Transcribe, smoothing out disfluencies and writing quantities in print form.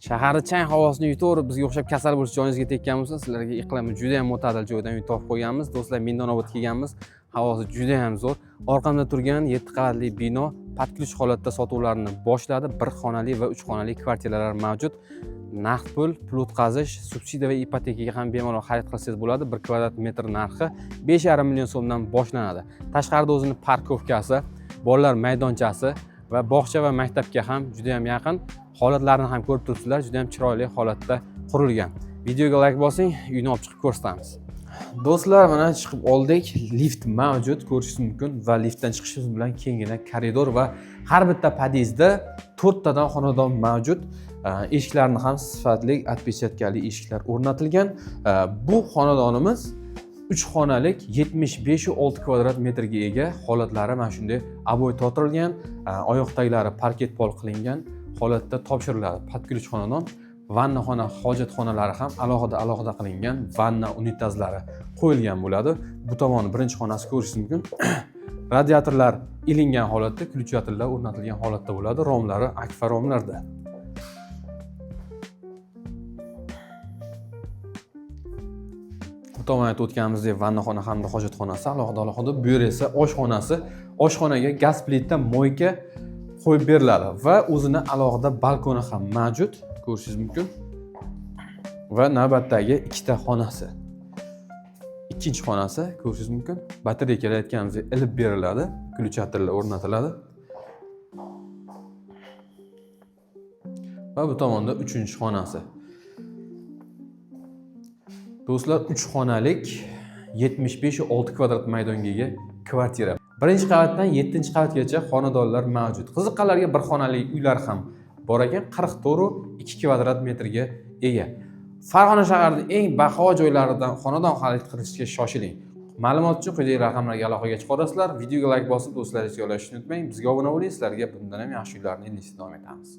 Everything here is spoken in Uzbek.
Shaharni chang havosini yutaverib, bizga o'xshab kasal bo'lish joyingizga tekkan bo'lsa, sizlarga iqlimi juda ham mo'tadil joydan uy topib qo'yganmiz. Do'stlar, Mendonobodga kelganmiz. Havosi juda ham zo'r. Orqamda turgan 7 qavatli bino patkulish holatda sotuvlarni boshladi. 1 xonali va 3 xonali kvartiralar mavjud. Naqd pul, pul o'tkazish, subsidiya va ipotekaga ham bemalol xarid qilsangiz bo'ladi. 1 kvadrat metr narxi 5,5 million so'mdan boshlanadi. Tashqarida o'zining parkovkasi, bolalar maydonchasi va bog'cha va maktabga ham juda ham yaqin. Holatlarni ham ko'rib turibsizlar, juda ham chiroyli holatda qurilgan. Videoga like bosing, uyni olib chiqib ko'rsatamiz. Do'stlar, mana chiqib oldik. Lift mavjud, ko'rishingiz mumkin va liftdan chiqishimiz bilan kengina koridor va har bitta podyezdda 4 tadan xonadon mavjud. Eshiklarni ham sifatli отпечаткали eshiklar o'rnatilgan. Bu xonadonimiz 3 xonalik 75,6 kvadrat metrga ega. Holatlari mana shunday aboy tortilgan, oyoq taglari parket pol qilingan holatda topshiriladi. Patkulish xonadon, vanna xona, hojatxonalari ham alohida qilingan, vanna unitazlari qo'yilgan bo'ladi. Bu tomoni birinchi xonasi ko'rishingiz mumkin. Radiatorlar ilingan holatda, klyuchatorlar o'rnatilgan holatda bo'ladi. Romlari akfa romlarda. Bu tomonga o'tganimizdek vanna xona hamda hojatxonasi alohida. Bu yer esa oshxonasi. Oshxonaga gaz plita, moyka qo'yib beriladi va o'zini alohida balkoni ham mavjud, ko'rishingiz mumkin. Va navbatdagi ikkita xonasi. Ikkinchi xonasi ko'rishingiz mumkin. Batareya kelayotganimizda ilib beriladi, klyuchatorlar o'rnatiladi. Va bu tomonda 3-xonasi. Do'stlar, 3 xonalik 75,6 kvadrat maydonga ega kvartira. Birinchi qavatdan 7-qavatgacha xonadonlar mavjud. Qiziqqanlarga 1 xonali uylar ham bor ekan, 44,2 kvadrat metrga ega. Farg'ona shaharining eng baho joylaridan xonadon xarid qilishga shoshiling. Ma'lumot uchun quyidagi raqamlarga aloqaga chiqa olasizlar. Videoga like bosib, do'stlaringizga ulashishni unutmang. Bizga obuna bo'ling, sizlarga bundan ham yaxshi uylarni davom etamiz.